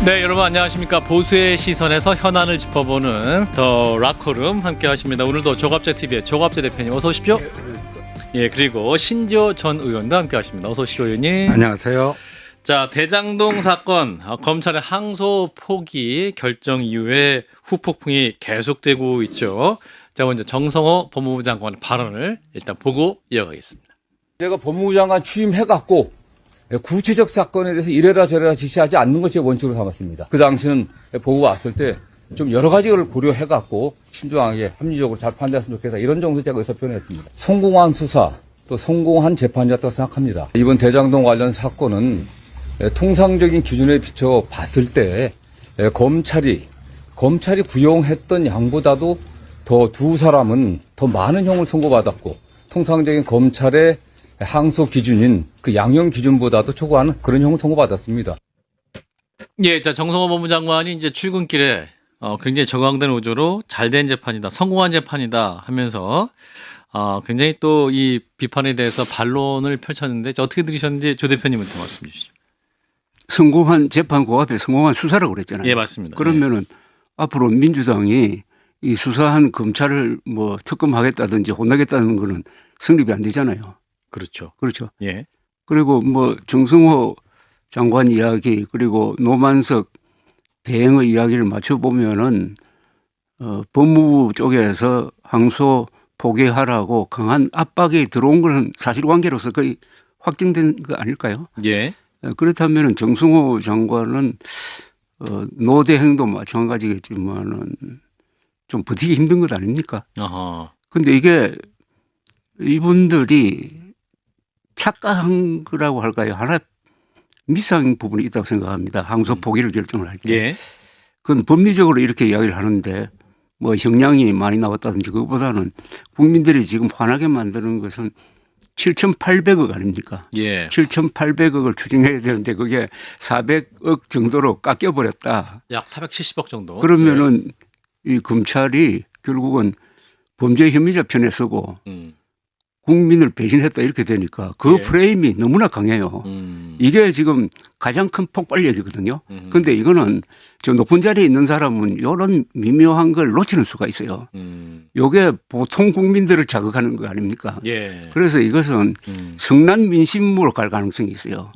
네, 여러분 안녕하십니까. 보수의 시선에서 현안을 짚어보는 더 락커룸 함께 하십니다. 오늘도 조갑재TV의 조갑재 대표님 어서 오십시오. 예, 그리고 신지호 전 의원도 함께 하십니다. 어서 오십시오, 의원님. 안녕하세요. 자, 대장동 사건 검찰의 항소 포기 결정 이후에 후폭풍이 계속되고 있죠. 자, 먼저 정성호 법무부 장관의 발언을 일단 보고 이어가겠습니다. 제가 법무부 장관 취임해갖고 구체적 사건에 대해서 이래라 저래라 지시하지 않는 것이 원칙으로 삼았습니다. 그 당시는 보고 왔을 때 좀 여러 가지를 고려해갖고 신중하게 합리적으로 잘 판단했으면 좋겠다. 이런 정도 제가 의사 표현했습니다. 성공한 수사 또 성공한 재판이었다고 생각합니다. 이번 대장동 관련 사건은 통상적인 기준에 비춰 봤을 때 검찰이 구형했던 양보다도 더 두 사람은 더 많은 형을 선고받았고 통상적인 검찰의 항소 기준인 그 양형 기준보다도 초과하는 그런 형을 선고받았습니다. 예, 자, 정성호 법무부 장관이 이제 출근길에 굉장히 정황된 우조로 잘된 재판이다, 성공한 재판이다 하면서 굉장히 또 이 비판에 대해서 반론을 펼쳤는데 어떻게 들으셨는지 조 대표님한테 말씀 주시죠. 성공한 재판 그 앞에 성공한 수사라고 그랬잖아요. 예, 맞습니다. 그러면은 앞으로 민주당이 이 수사한 검찰을 뭐 특검하겠다든지 혼나겠다는 거는 성립이 안 되잖아요. 그렇죠. 그렇죠. 예. 그리고 뭐 정성호 장관 이야기 그리고 노만석 대행의 이야기를 맞춰보면은 법무부 쪽에서 항소 포기하라고 강한 압박이 들어온 것은 사실관계로서 거의 확정된 거 아닐까요? 예. 그렇다면은 정성호 장관은 노 대행도 마찬가지겠지만은 좀 버티기 힘든 것 아닙니까? 어허. 근데 이게 이분들이 착각한 거라고 할까요? 하나 미스한 부분이 있다고 생각합니다. 항소 포기를 결정을 할 때. 예. 그건 법리적으로 이렇게 이야기를 하는데 뭐 형량이 많이 나왔다든지 그것보다는 국민들이 지금 화나게 만드는 것은 7,800억 아닙니까? 예. 7,800억을 추징해야 되는데 그게 400억 정도로 깎여버렸다. 약 470억 정도. 그러면은 이 검찰이 결국은 범죄 혐의자 편에 서고 국민을 배신했다 이렇게 되니까 그 예. 프레임이 너무나 강해요. 이게 지금 가장 큰 폭발력이거든요. 그런데 이거는 저 높은 자리에 있는 사람은 이런 미묘한 걸 놓치는 수가 있어요. 이게 보통 국민들을 자극하는 거 아닙니까? 예. 그래서 이것은 성난 민심으로 갈 가능성이 있어요.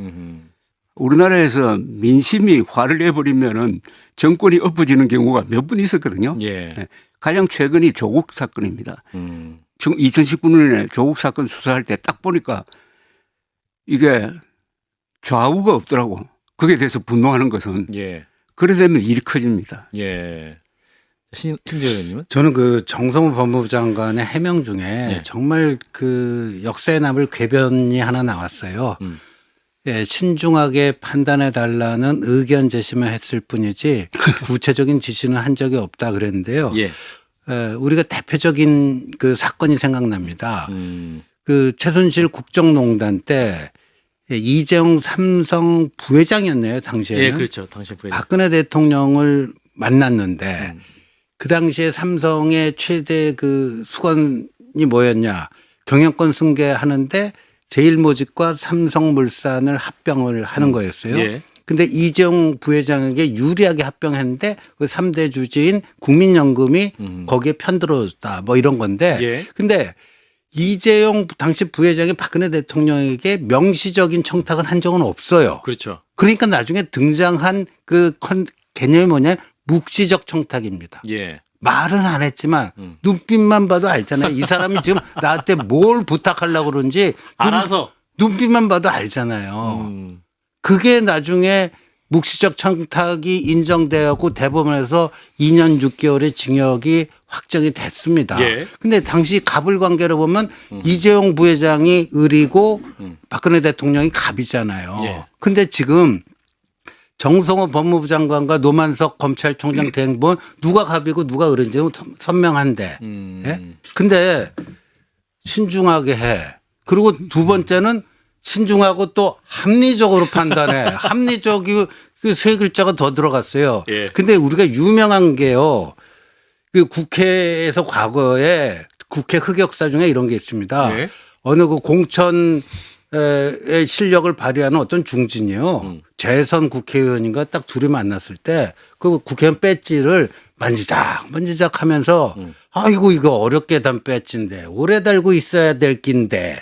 우리나라에서 민심이 화를 내버리면은 정권이 엎어지는 경우가 몇 번 있었거든요. 예. 가장 최근이 조국 사건입니다. 2019년에 조국 사건 수사할 때 딱 보니까 이게 좌우가 없더라고. 거기에 대해서 분노하는 것은. 예. 그래 되면 일이 커집니다. 예. 신지호 의원님은? 저는 그 정성호 법무부 장관의 해명 중에 네. 정말 그 역사에 남을 궤변이 하나 나왔어요. 예, 신중하게 판단해 달라는 의견 제시만 했을 뿐이지 구체적인 지시는 한 적이 없다 그랬는데요. 예. 우리가 대표적인 그 사건이 생각납니다. 그 최순실 국정농단 때 이재용 삼성 부회장이었네요, 당시에는. 예, 그렇죠. 당시 부회장. 박근혜 대통령을 만났는데 그 당시에 삼성의 최대 그 수건이 뭐였냐. 경영권 승계하는데 제일모직과 삼성물산을 합병을 하는 거였어요. 예. 근데 이재용 부회장에게 유리하게 합병했는데 그 3대 주주인 국민연금이 거기에 편들어줬다 뭐 이런 건데. 예. 근데 이재용 당시 부회장이 박근혜 대통령에게 명시적인 청탁을 한 적은 없어요. 그렇죠. 그러니까 나중에 등장한 그 개념이 뭐냐 묵시적 청탁입니다. 예. 말은 안 했지만 눈빛만 봐도 알잖아요. 이 사람이 지금 나한테 뭘 부탁하려고 그런지 알아서. 눈빛만 봐도 알잖아요. 그게 나중에 묵시적 청탁이 인정되었고 대법원에서 2년 6개월의 징역이 확정이 됐습니다. 그런데 예. 당시 갑을 관계로 보면 이재용 부회장이 을이고 박근혜 대통령이 갑이잖아요. 그런데 지금 정성호 법무부 장관과 노만석 검찰총장 대행본 누가 갑이고 누가 을인지 선명한데. 예? 근데 신중하게 해. 그리고 두 번째는 신중하고 또 합리적으로 판단해. 합리적이 그 세 글자가 더 들어갔어요. 예. 근데 우리가 유명한 게요. 그 국회에서 과거에 국회 흑역사 중에 이런 게 있습니다. 예. 어느 그 공천 의 실력을 발휘하는 어떤 중진이요. 재선 국회의원인가 딱 둘이 만났을 때 그 국회의원 배지를 만지작 하면서 아이고 이거 어렵게 단 배지인데 오래 달고 있어야 될 낀데.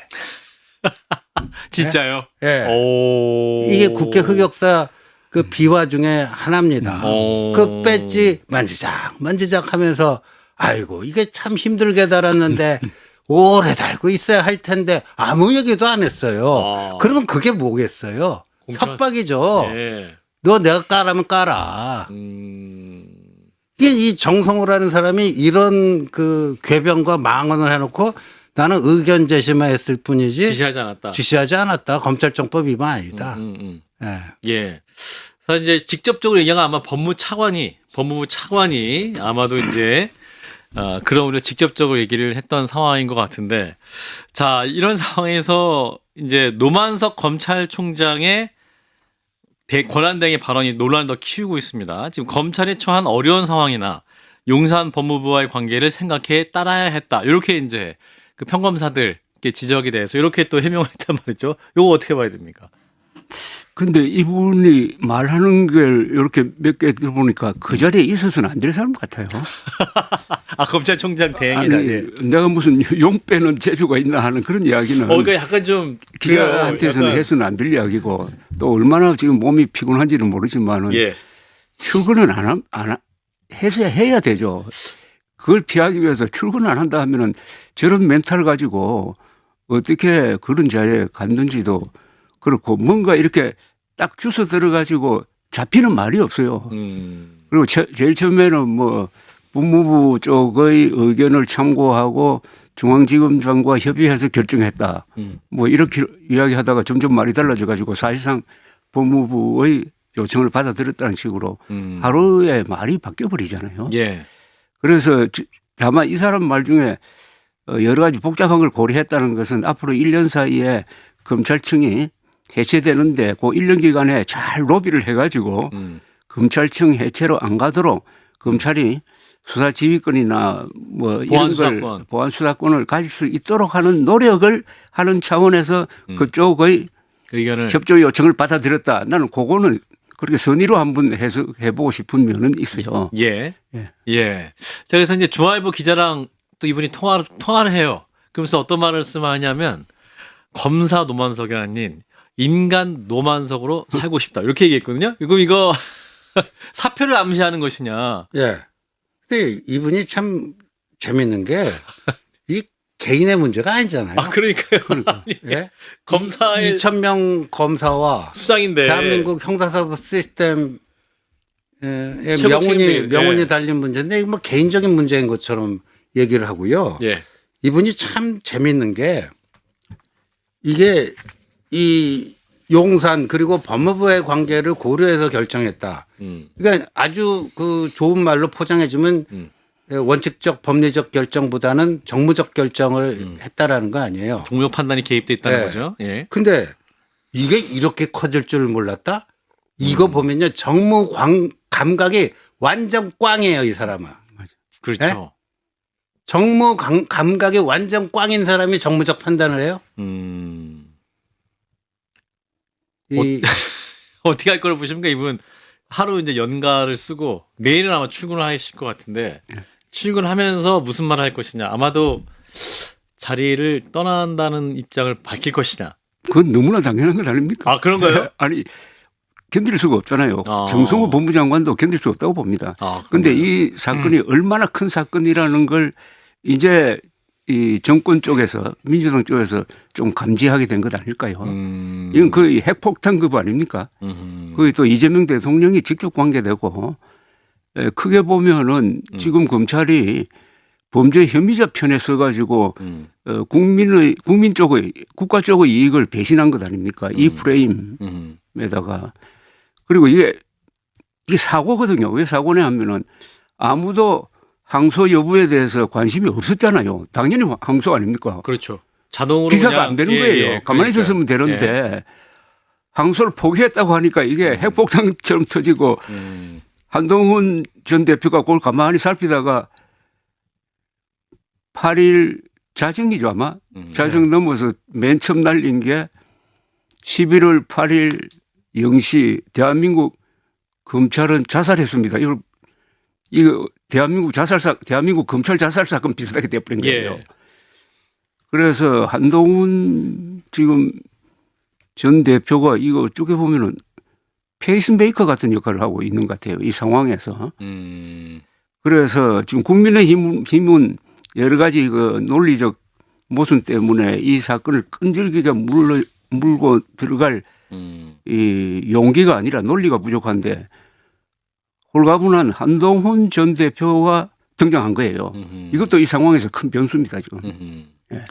진짜요? 예. 오. 이게 국회 흑역사 그 비화 중에 하나입니다. 그 배지 만지작 하면서 아이고 이게 참 힘들게 달았는데 오래 달고 있어야 할 텐데 아무 얘기도 안 했어요. 그러면 그게 뭐겠어요? 협박이죠. 네. 너 내가 까라면 까라. 이게 이 정성호라는 사람이 이런 그 궤변과 망언을 해놓고 나는 의견 제시만 했을 뿐이지 지시하지 않았다. 검찰청법 위반 아니다. 예. 예. 그래서 이제 직접적으로 얘기한 아마 법무부 차관이 아마도 이제 그런 우리가 직접적으로 얘기를 했던 상황인 것 같은데, 자, 이런 상황에서 이제 노만석 검찰총장의 권한대행의 발언이 논란을 더 키우고 있습니다. 지금 검찰이 처한 어려운 상황이나 용산 법무부와의 관계를 생각해 따라야 했다. 이렇게 이제 그 평검사들께 지적에 대해서 이렇게 또 해명을 했단 말이죠. 이거 어떻게 봐야 됩니까? 근데 이분이 말하는 걸 이렇게 몇 개 들어보니까 그 자리에 있어서는 안 될 사람 같아요. 아, 검찰총장 대행이다. 아니, 예. 내가 무슨 용 빼는 재주가 있나 하는 그런 이야기는 그러니까 약간 좀 기자한테서는 약간 해서는 안 될 이야기고 또 얼마나 지금 몸이 피곤한지는 모르지만은 예. 출근은 해야 되죠. 그걸 피하기 위해서 출근 안 한다 하면은 저런 멘탈 가지고 어떻게 그런 자리에 갔는지도 그렇고 뭔가 이렇게 딱 주워 들어가지고 잡히는 말이 없어요. 그리고 제일 처음에는 뭐 법무부 쪽의 의견을 참고하고 중앙지검장과 협의해서 결정했다. 뭐 이렇게 이야기하다가 점점 말이 달라져 가지고 사실상 법무부의 요청을 받아들였다는 식으로 하루에 말이 바뀌어 버리잖아요. 예. 그래서 다만 이 사람 말 중에 여러 가지 복잡한 걸 고려했다는 것은 앞으로 1년 사이에 검찰청이 해체되는데 그 1년 기간에 잘 로비를 해가지고 검찰청 해체로 안 가도록 검찰이 수사 지휘권이나 뭐 이런 걸 보안 수사권을 가질 수 있도록 하는 노력을 하는 차원에서 그쪽의 의견을 협조 요청을 받아들였다. 나는 그거는 그렇게 선의로 한번 해석해보고 싶은 면은 있어요. 예. 예. 자, 그래서 이제 중앙일보 기자랑 또 이분이 통화를 해요. 그러면서 어떤 말을 하냐면 검사 노만석이 아닌 인간 노만석으로 살고 싶다. 이렇게 얘기했거든요. 그럼 이거 사표를 암시하는 것이냐. 예. 근데 이분이 참 재밌는 게 이 개인의 문제가 아니잖아요. 아, 그러니까요. 예? 검사의 2,000명 검사와 수장인데 대한민국 형사사법 시스템의 최고 명운이 책임이, 예. 달린 문제인데 이거 뭐 개인적인 문제인 것처럼 얘기를 하고요. 예. 이분이 참 재밌는 게 이게 이 용산 그리고 법무부의 관계를 고려해서 결정했다. 그러니까 아주 그 좋은 말로 포장해주면 원칙적 법리적 결정보다는 정무적 결정을 했다라는 거 아니에요. 동료 판단이 개입돼 있다는 네. 거죠. 예. 근데 이게 이렇게 커질 줄 몰랐다? 이거 보면요. 정무 감각이 완전 꽝이에요, 이 사람은. 그렇죠. 네? 정무 감각이 완전 꽝인 사람이 정무적 판단을 해요? 어떻게 할 거를 보십니까? 이분 하루 이제 연가를 쓰고 내일은 아마 출근을 하실 것 같은데 출근하면서 무슨 말을 할 것이냐. 아마도 자리를 떠난다는 입장을 밝힐 것이냐. 그건 너무나 당연한 것 아닙니까? 아, 그런가요? 아니 견딜 수가 없잖아요. 정성호 법무장관도 견딜 수 없다고 봅니다. 그런데 이 사건이 얼마나 큰 사건이라는 걸 이제 이 정권 쪽에서 민주당 쪽에서 좀 감지하게 된 것 아닐까요? 이건 거의 핵폭탄급 아닙니까? 거기 또 이재명 대통령이 직접 관계되고 크게 보면은 지금 검찰이 범죄 혐의자 편에 서가지고 국민 쪽의 국가 쪽의 이익을 배신한 것 아닙니까? 이 프레임에다가 그리고 이게 사고거든요. 왜 사고냐 하면은 아무도 항소 여부에 대해서 관심이 없었잖아요. 당연히 항소 아닙니까? 그렇죠. 자동으로 기사가 그냥, 안 되는 거예요. 가만히 있었으면 되는데 항소를 포기했다고 하니까 이게 핵폭탄처럼 터지고 한동훈 전 대표가 그걸 가만히 살피다가 8일 자정이죠 아마. 자정 넘어서 맨 처음 날린 게 11월 8일 0시 대한민국 검찰은 자살했습니다. 이거 대한민국 검찰 자살 사건 비슷하게 돼버린 거예요. 예. 그래서 한동훈 지금 전 대표가 이거 어떻게 보면은 페이스메이커 같은 역할을 하고 있는 것 같아요. 이 상황에서. 그래서 지금 국민의힘은 여러 가지 그 논리적 모순 때문에 이 사건을 끈질기게 물고 들어갈 이 용기가 아니라 논리가 부족한데 홀가분한 한동훈 전 대표가 등장한 거예요. 이것도 이 상황에서 큰 변수입니다, 지금. 예.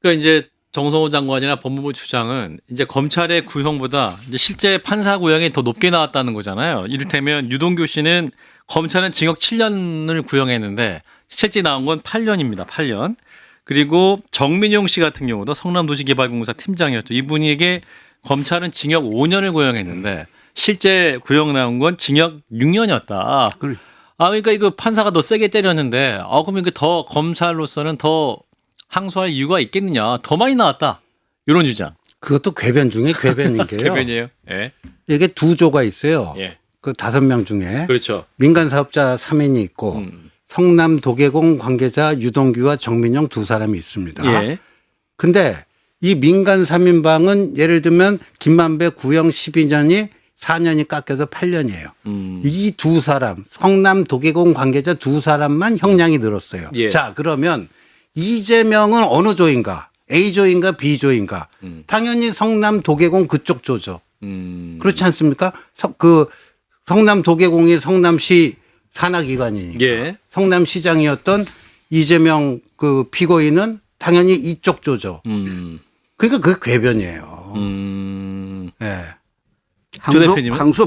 그러니까 이제 정성호 장관이나 법무부 추장은 이제 검찰의 구형보다 이제 실제 판사 구형이 더 높게 나왔다는 거잖아요. 이를테면 유동규 씨는 검찰은 징역 7년을 구형했는데 실제 나온 건 8년입니다. 8년. 그리고 정민용 씨 같은 경우도 성남도시개발공사 팀장이었죠. 이분에게 검찰은 징역 5년을 구형했는데 실제 구형 나온 건 징역 6년이었다. 그러니까 이거 판사가 더 세게 때렸는데 그럼 이게 더 검찰로서는 더 항소할 이유가 있겠느냐. 더 많이 나왔다. 이런 주장. 그것도 궤변 중에 궤변인 게요. 궤변이에요. 예. 이게 두 조가 있어요. 예. 그 5명 중에 그렇죠. 민간 사업자 3인이 있고 성남 도계공 관계자 유동규와 정민영 두 사람이 있습니다. 예. 근데 이 민간 3인방은 예를 들면 김만배 구형 12년이 4년이 깎여서 8년이에요. 이 두 사람, 성남 도계공 관계자 두 사람만 형량이 늘었어요. 예. 자, 그러면 이재명은 어느 조인가? A조인가 B조인가? 당연히 성남 도계공 그쪽 조죠. 그렇지 않습니까? 그 성남 도계공이 성남시 산하기관이니까. 예. 성남시장이었던 이재명 그 피고인은 당연히 이쪽 조죠. 그러니까 그게 궤변이에요. 네. 항소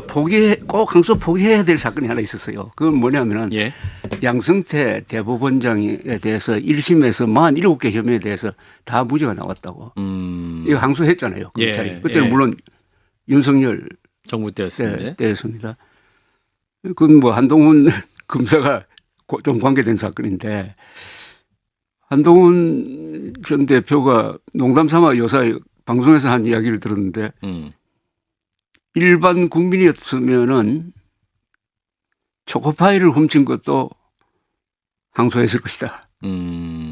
포기해야 될 사건이 하나 있었어요. 그건 뭐냐면은 예. 양승태 대법원장에 대해서 1심에서 47개 혐의에 대해서 다 무죄가 나왔다고. 이거 항소했잖아요. 검찰이. 예. 그때는 예. 물론 윤석열 정부 때였습니다. 때였습니다. 그건 뭐 한동훈 검사가 좀 관계된 사건인데 한동훈 전 대표가 농담 삼아 요새 방송에서 한 이야기를 들었는데 일반 국민이었으면은 초코파이를 훔친 것도 항소했을 것이다.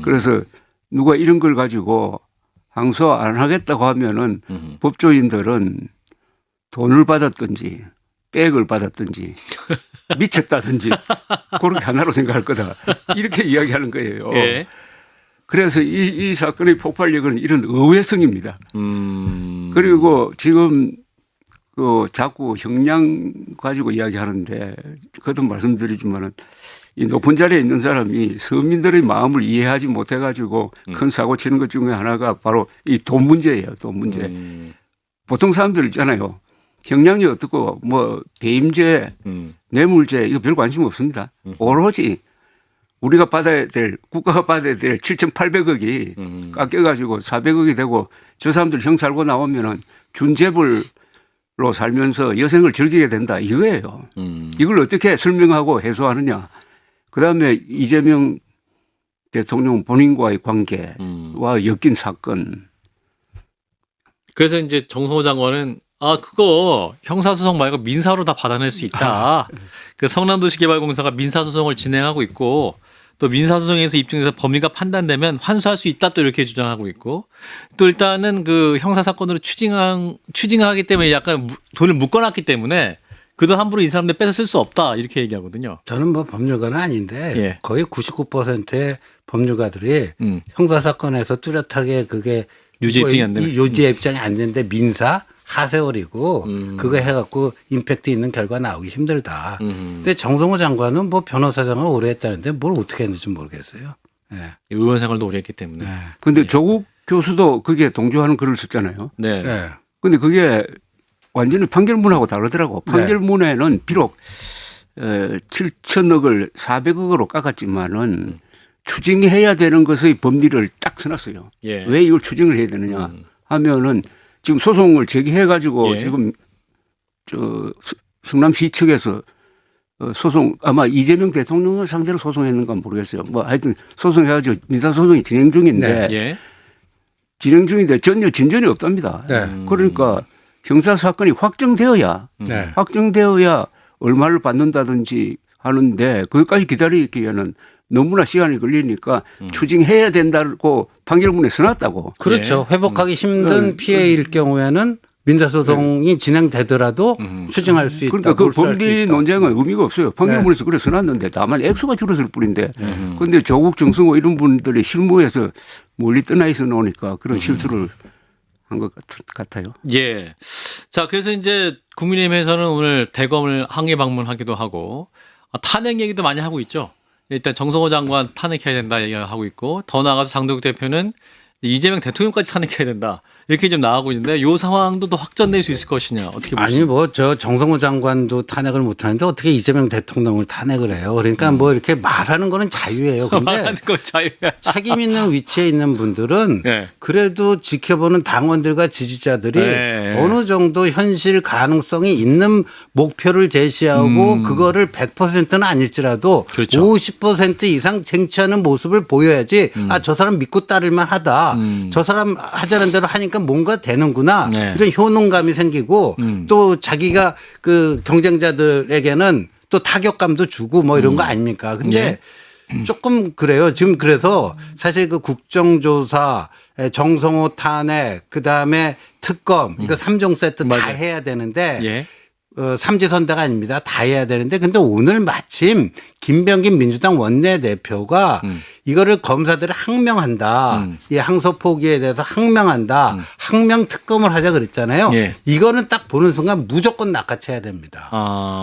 그래서 누가 이런 걸 가지고 항소 안 하겠다고 하면은 법조인들은 돈을 받았든지 백을 받았든지 미쳤다든지 그렇게 하나로 생각할 거다. 이렇게 이야기하는 거예요. 예. 그래서 이 사건의 폭발력은 이런 의외성입니다. 그리고 지금 그 자꾸 형량 가지고 이야기하는데 그것도 말씀드리지만은 이 높은 자리에 있는 사람이 서민들의 마음을 이해하지 못해 가지고 큰 사고 치는 것 중에 하나가 바로 이 돈 문제예요. 돈 문제. 보통 사람들 있잖아요. 형량이 어떻고 뭐 배임죄, 뇌물죄 이거 별 관심 없습니다. 오로지 우리가 받아야 될 국가가 받아야 될 7,800억이 깎여가지고 400억이 되고 저 사람들 형 살고 나오면은 준재벌로 살면서 여생을 즐기게 된다 이거예요. 이걸 어떻게 설명하고 해소하느냐. 그다음에 이재명 대통령 본인과의 관계와 엮인 사건. 그래서 이제 정성호 장관은 그거 형사소송 말고 민사로 다 받아낼 수 있다. 그 성남도시개발공사가 민사소송을 진행하고 있고 또 민사소송에서 입증돼서 범위가 판단되면 환수할 수 있다 또 이렇게 주장하고 있고 또 일단은 그 형사사건으로 추징하기 때문에 약간 돈을 묶어놨기 때문에 그 돈 함부로 이 사람들 뺏어 쓸 수 없다 이렇게 얘기하거든요. 저는 뭐 법률가는 아닌데 예. 거의 99%의 법률가들이 형사사건에서 뚜렷하게 그게 유죄 입증이 안 되는. 유죄 입장이 안 되는데 민사 하세월이고 그거 해갖고 임팩트 있는 결과 나오기 힘들다. 근데 정성호 장관은 뭐 변호사장을 오래 했다는데 뭘 어떻게 했는지 모르겠어요. 네. 의원 생활도 오래 했기 때문에. 그런데 조국 교수도 그게 동조하는 글을 썼잖아요. 네. 네. 그런데 그게 완전히 판결문하고 다르더라고. 판결문에는 비록 7천억을 400억으로 깎았지만은 추징해야 되는 것의 법리를 딱 써놨어요. 예. 왜 이걸 추징을 해야 되느냐 하면은 지금 소송을 제기해가지고 예. 지금 성남시 측에서 소송 아마 이재명 대통령을 상대로 소송했는가 모르겠어요. 뭐 하여튼 소송해가지고 민사소송이 진행 중인데 예. 진행 중인데 전혀 진전이 없답니다. 네. 그러니까 형사 사건이 확정되어야 네. 확정되어야 얼마를 받는다든지 하는데 그것까지 기다리기에는 너무나 시간이 걸리니까 추징해야 된다고 판결문에 써놨다고. 그렇죠. 회복하기 힘든 피해일 경우에는 민사소송이 진행되더라도 추징할 수 있다. 그러니까 그 몰수할 수 법리 있다. 논쟁은 의미가 없어요. 판결문에서 그래 써놨는데 다만 액수가 줄었을 뿐인데. 그런데 조국 정승호 이런 분들이 실무에서 멀리 떠나 있어 놓으니까 그런 실수를 한 것 같아요. 예. 자, 그래서 이제 국민의힘에서는 오늘 대검을 항의 방문하기도 하고 탄핵 얘기도 많이 하고 있죠. 일단 정성호 장관 탄핵해야 된다 얘기하고 있고 더 나아가서 장동혁 대표는 이재명 대통령까지 탄핵해야 된다. 이렇게 좀 나가고 있는데 이 상황도 더 확전될 수 있을 것이냐 어떻게 보시나요? 아니 뭐 저 정성호 장관도 탄핵을 못 하는데 어떻게 이재명 대통령을 탄핵을 해요? 그러니까 뭐 이렇게 말하는 거는 자유예요. 근데 말하는 거 자유야. 책임 있는 위치에 있는 분들은 네. 그래도 지켜보는 당원들과 지지자들이 네. 어느 정도 현실 가능성이 있는 목표를 제시하고 그거를 100%는 아닐지라도 그렇죠. 50% 이상 쟁취하는 모습을 보여야지 아, 저 사람 믿고 따를만 하다. 저 사람 하자는 대로 하니까 뭔가 되는구나. 네. 이런 효능감이 생기고 또 자기가 그 경쟁자들에게는 또 타격감도 주고 뭐 이런 거 아닙니까? 근데 조금 그래요. 지금 그래서 사실 그 국정조사, 정성호 탄핵, 그 다음에 특검, 이거 3종 세트 다 맞아요. 해야 되는데 예. 삼지선다가 아닙니다. 다 해야 되는데 근데 오늘 마침 김병긴 민주당 원내대표가 이거를 검사들을 항명한다. 이 항소 포기에 대해서 항명한다. 항명 특검을 하자 그랬잖아요. 예. 이거는 딱 보는 순간 무조건 낚아채야 됩니다.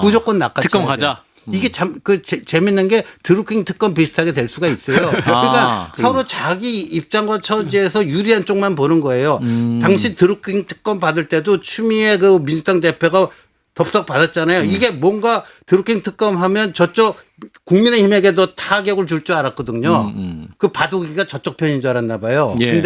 무조건 낚아채야 특검 돼요. 가자. 이게 참 그 재밌는 게 드루킹 특검 비슷하게 될 수가 있어요. 그러니까 서로 자기 입장과 처지에서 유리한 쪽만 보는 거예요. 당시 드루킹 특검 받을 때도 추미애 그 민주당 대표가 덥석 받았잖아요. 이게 뭔가 드루킹 특검하면 저쪽 국민의힘에게도 타격을 줄 줄 알았거든요. 그 바둑이가 저쪽 편인 줄 알았나 봐요. 예.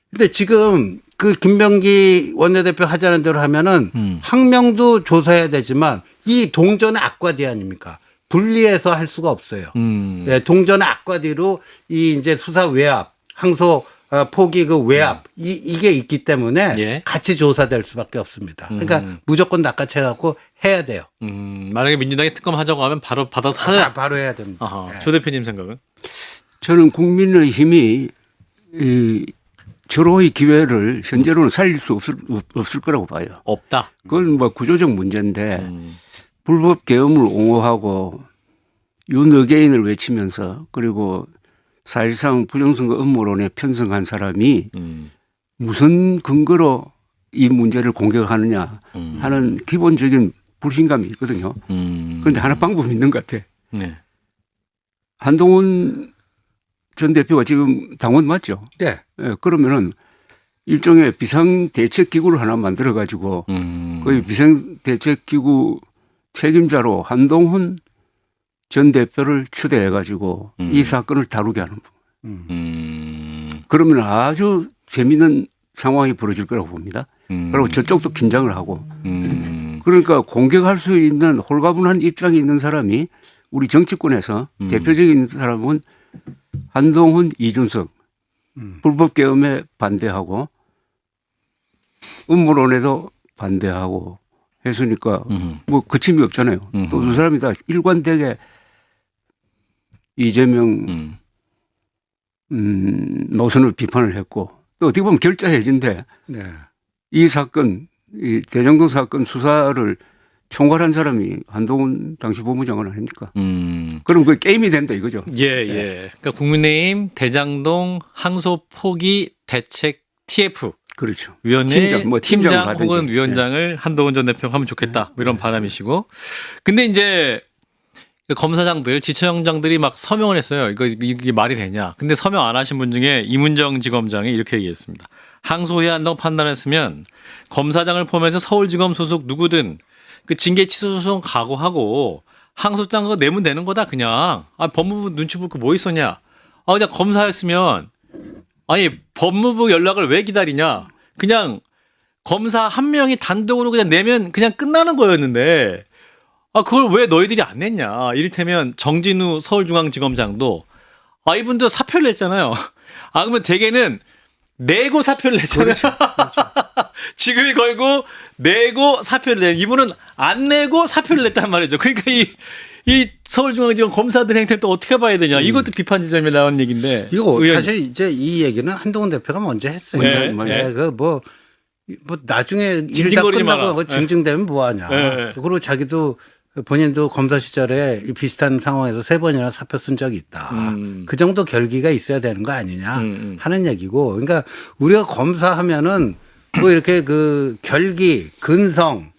근데 지금 그 김병기 원내대표 하자는 대로 하면은 항명도 조사해야 되지만 이 동전의 악과디 아닙니까? 분리해서 할 수가 없어요. 네, 동전의 악과디로 이 이제 수사 외압, 항소 포기 그 외압 이게 있기 때문에 예. 같이 조사될 수밖에 없습니다. 그러니까 무조건 낚아채 갖고 해야 돼요. 만약에 민주당이 특검 하자고 하면 바로 받아서 하는. 바로 해야 됩니다. 아하. 네. 조 대표님 생각은? 저는 국민의힘이 이 절호의 기회를 현재로는 살릴 수 없을 거라고 봐요. 없다. 그건 뭐 구조적 문제인데 불법 계엄을 옹호하고 윤어게인을 외치면서 그리고 사실상 부정선거 음모론에 편성한 사람이 무슨 근거로 이 문제를 공격하느냐 하는 기본적인 불신감이 있거든요. 그런데 하나 방법이 있는 것 같아. 네. 한동훈 전 대표가 지금 당원 맞죠? 네. 예, 그러면은 일종의 비상대책기구를 하나 만들어가지고 그 비상대책기구 책임자로 한동훈 전 대표를 추대해가지고 이 사건을 다루게 하는 거예요. 그러면 아주 재미있는 상황이 벌어질 거라고 봅니다. 그리고 저쪽도 긴장을 하고. 그러니까 공격할 수 있는 홀가분한 입장이 있는 사람이 우리 정치권에서 대표적인 사람은 한동훈, 이준석 불법 계엄에 반대하고 음모론에도 반대하고 했으니까 뭐 그침이 없잖아요. 또 두 사람이 다 일관되게 이재명 노선을 비판을 했고 또 어떻게 보면 결자해진데 네. 이 사건, 이 대장동 사건 수사를 총괄한 사람이 한동훈 당시 법무장관 아닙니까? 그럼 그 게임이 된다 이거죠. 예, 예. 그러니까 국민의힘 대장동 항소 포기 대책 TF 그렇죠. 위원회 팀장, 뭐 팀장을 팀장 하든지. 혹은 위원장을 한동훈 전 대표가 하면 좋겠다. 뭐 이런 바람이시고. 근데 이제 검사장들, 지처장들이 막 서명을 했어요. 이게 말이 되냐. 근데 서명 안 하신 분 중에 이문정 지검장이 이렇게 얘기했습니다. 항소해야 한다고 판단했으면 검사장을 포함해서 서울지검 소속 누구든 그 징계 취소 소송 각오하고 항소장 그거 내면 되는 거다 그냥. 아, 법무부 눈치 볼 거 뭐 있었냐. 아, 그냥 검사였으면 아니 법무부 연락을 왜 기다리냐. 그냥 검사 한 명이 단독으로 그냥 내면 그냥 끝나는 거였는데 아, 그걸 왜 너희들이 안 냈냐. 이를테면 정진우 서울중앙지검장도 아, 이분도 사표를 냈잖아요. 아, 그러면 대개는 내고 사표를 냈잖아요. 직을 걸고 내고 사표를 내. 이분은 안 내고 사표를 냈단 말이죠. 그러니까 이 서울중앙지검 검사들 행태 또 어떻게 봐야 되냐. 이것도 비판 지점에 나온 얘기인데. 이거 의원님. 사실 이제 이 얘기는 한동훈 대표가 먼저 했어요. 네, 네, 그뭐 나중에 일 다 징징거리지 마라. 끝나고 징징대면 뭐하냐. 네. 그리고 자기도 본인도 검사 시절에 비슷한 상황에서 3번이나 사표 쓴 적이 있다. 그 정도 결기가 있어야 되는 거 아니냐 하는 얘기고. 그러니까 우리가 검사하면은 뭐 이렇게 그 결기, 근성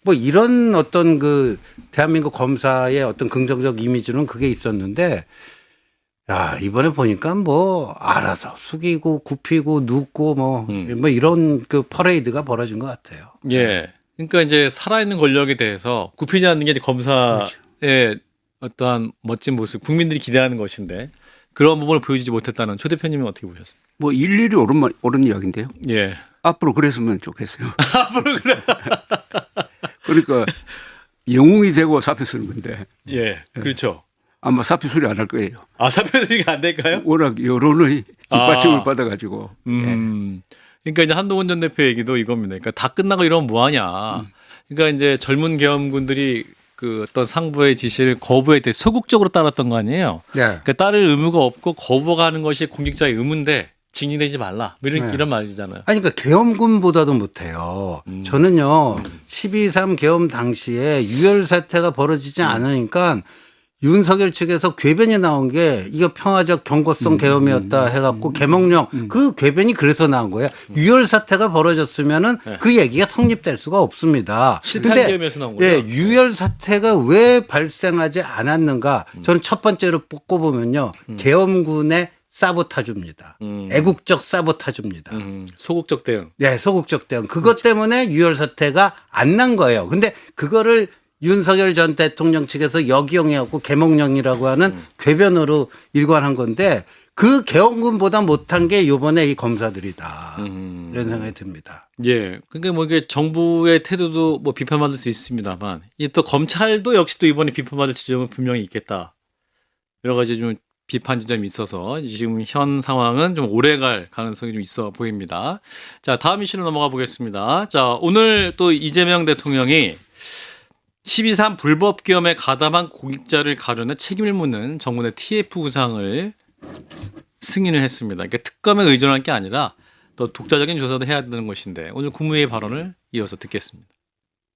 뭐 이런 어떤 그 대한민국 검사의 어떤 긍정적 이미지는 그게 있었는데 야, 이번에 보니까 뭐 알아서 숙이고 굽히고 눕고 뭐 이런 그 퍼레이드가 벌어진 것 같아요. 예. 그러니까 이제 살아있는 권력에 대해서 굽히지 않는 게 이제 검사의 어떠한 멋진 모습, 국민들이 기대하는 것인데 그런 부분을 보여주지 못했다는 조 대표님은 어떻게 보셨습니까? 뭐 일일이 옳은 이야기인데요. 예. 앞으로 그랬으면 좋겠어요. 앞으로 그래. 그러니까 영웅이 되고 사표 쓰는 건데 예. 그렇죠. 아마 사표 수리 안 할 거예요. 아, 사표 수리가 안 될까요? 워낙 여론의 뒷받침을 받아가지고. 그러니까 이제 한동훈 전 대표 얘기도 이겁니다. 그러니까 다 끝나고 이러면 뭐하냐. 그러니까 이제 젊은 계엄군들이 그 어떤 상부의 지시를 거부에 대해 소극적으로 따랐던 거 아니에요. 네. 그러니까 따를 의무가 없고 거부하는 것이 공직자의 의무인데 징징대지 말라. 뭐 이런, 네. 이런 말이잖아요. 아니, 그러니까 계엄군보다도 못해요. 저는요, 12.3 계엄 당시에 유혈 사태가 벌어지지 않으니까 윤석열 측에서 궤변이 나온 게 이거 평화적 경고성 계엄이었다 해갖고 계몽령 그 궤변이 그래서 나온 거예요. 유혈 사태가 벌어졌으면은 그 얘기가 성립될 수가 없습니다. 실패한 계엄에서 나온 거죠. 예, 유혈 사태가 왜 발생하지 않았는가? 저는 첫 번째로 꼽고보면요, 계엄군의 사보타주입니다. 애국적 사보타주입니다. 소극적 대응. 네, 소극적 대응. 그것 때문에 유혈 사태가 안 난 거예요. 근데 그거를 윤석열 전 대통령 측에서 역이용해갖고 계몽령이라고 하는 궤변으로 일관한 건데 그 계엄군보다 못한 게 요번에 이 검사들이다. 이런 생각이 듭니다. 예. 그러니까 뭐 이게 정부의 태도도 뭐 비판받을 수 있습니다만 이 또 검찰도 역시 또 이번에 비판받을 지점은 분명히 있겠다. 여러 가지 좀 비판 지점이 있어서 지금 현 상황은 좀 오래갈 가능성이 좀 있어 보입니다. 자, 다음 이슈로 넘어가 보겠습니다. 자, 오늘 또 이재명 대통령이 12.3 불법 계엄에 가담한 공직자를 가려는 책임을 묻는 정문의 TF 구상을 승인을 했습니다. 그러니까 특검에 의존할 게 아니라 또 독자적인 조사도 해야 되는 것인데 오늘 국무회의 발언을 이어서 듣겠습니다.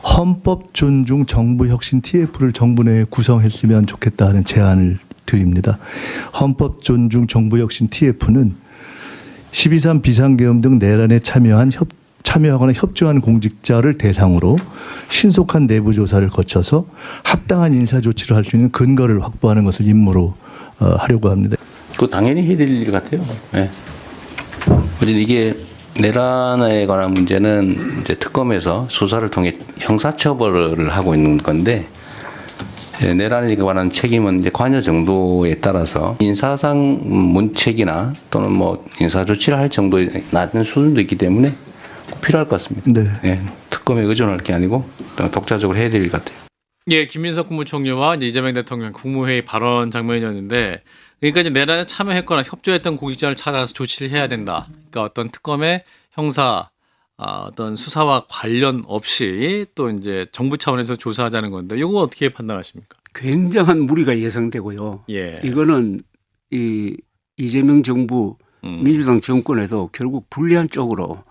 헌법 존중 정부 혁신 TF를 정부 내에 구성했으면 좋겠다 하는 제안을 드립니다. 헌법 존중 정부 혁신 TF는 12.3 비상계엄 등 내란에 참여하거나 협조한 공직자를 대상으로 신속한 내부 조사를 거쳐서 합당한 인사 조치를 할 수 있는 근거를 확보하는 것을 임무로 하려고 합니다. 그 당연히 해야 될 일 같아요. 네. 어쨌든 이게 내란에 관한 문제는 이제 특검에서 수사를 통해 형사처벌을 하고 있는 건데 내란에 관한 책임은 이제 관여 정도에 따라서 인사상 문책이나 또는 뭐 인사 조치를 할 정도의 낮은 수준도 있기 때문에 필요할 것 같습니다. 네. 네. 특검에 의존할 게 아니고 독자적으로 해야 될 일 같아요. 예, 김민석 국무총리와 이제 이재명 대통령 국무회의 발언 장면이었는데, 그러니까 이제 내란에 참여했거나 협조했던 공직자를 찾아서 조치를 해야 된다. 그러니까 어떤 특검의 형사 어떤 수사와 관련 없이 또 이제 정부 차원에서 조사하자는 건데, 이거 어떻게 판단하십니까? 굉장한 무리가 예상되고요. 예. 이거는 이 이재명 정부 민주당 정권에도 결국 불리한 쪽으로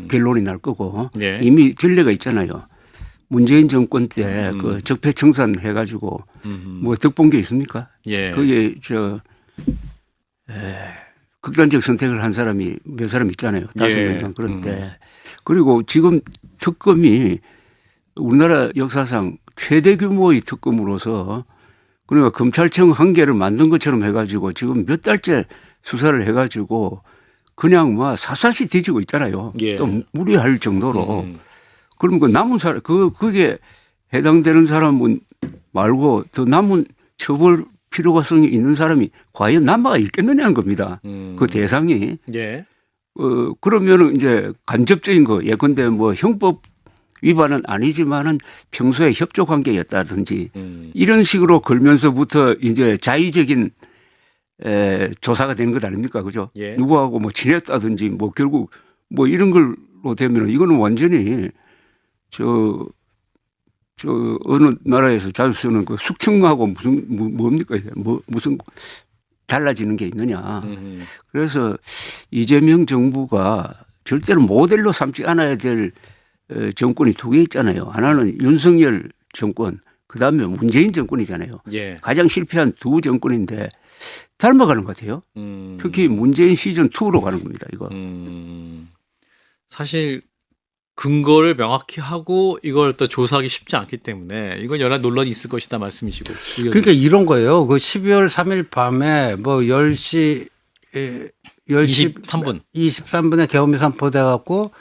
결론이 날 거고 예. 이미 전례가 있잖아요. 문재인 정권 때 그 적폐청산 해가지고 뭐 득본 게 있습니까? 예. 그게 극단적 선택을 한 사람이 몇 사람 있잖아요. 5명간 그런데 그리고 지금 특검이 우리나라 역사상 최대 규모의 특검으로서 그러니까 검찰청 한 개를 만든 것처럼 해가지고 지금 몇 달째 수사를 해가지고 그냥 막 샅샅이 뒤지고 있잖아요. 예. 또 무리할 정도로. 그럼 그 남은 사람, 그게 해당되는 사람은 말고 더 남은 처벌 필요성이 있는 사람이 과연 남아가 있겠느냐는 겁니다. 그 대상이. 예. 그러면은 이제 간접적인 거, 예컨대 뭐 형법 위반은 아니지만은 평소에 협조 관계였다든지 이런 식으로 걸면서부터 이제 자의적인 조사가 되는 것 아닙니까? 그죠? 예. 누구하고 뭐 친했다든지 뭐 결국 뭐 이런 걸 되면 이거는 완전히 어느 나라에서 자주 쓰는 그 숙청하고 뭡니까 이게 무슨 달라지는 게 있느냐. 그래서 이재명 정부가 절대로 모델로 삼지 않아야 될 정권이 두 개 있잖아요. 하나는 윤석열 정권, 그다음에 문재인 정권이잖아요. 예. 가장 실패한 두 정권인데 닮아가는 것 같아요. 특히 문재인 시즌 2로 가는 겁니다. 이거. 사실 근거를 명확히 하고 이걸 또 조사하기 쉽지 않기 때문에 이건 여러 논란이 있을 것이다 말씀이시고. 그러니까 이런 거예요. 그 12월 3일 밤에 뭐 10시 23분. 23분에 계엄이 선포돼 갖고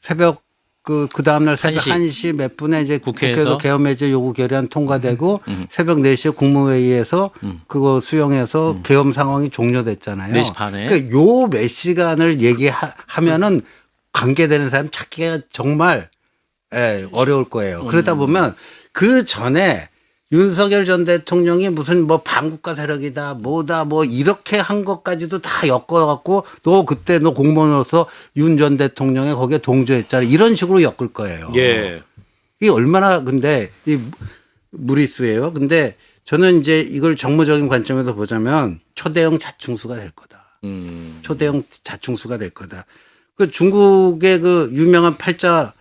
새벽 그 다음날 새벽 1시 몇 분에 이제 국회에서 계엄 해제 요구 결의안 통과되고 새벽 4시에 국무회의에서 그거 수용해서 계엄 상황이 종료됐잖아요. 4시 반에. 그러니까 요 몇 시간을 얘기하면은 관계되는 사람 찾기가 정말 어려울 거예요. 그러다 보면 그 전에 윤석열 전 대통령이 무슨 뭐 반국가 세력이다 뭐다 뭐 이렇게 한 것까지도 다 엮어갖고 너 그때 너 공무원으로서 윤 전 대통령이 거기에 동조했잖아 이런 식으로 엮을 거예요. 예. 이게 얼마나 근데 이 무리수예요. 근데 저는 이제 이걸 정무적인 관점에서 보자면 초대형 자충수가 될 거다. 초대형 자충수가 될 거다. 그 중국의 그 유명한 팔자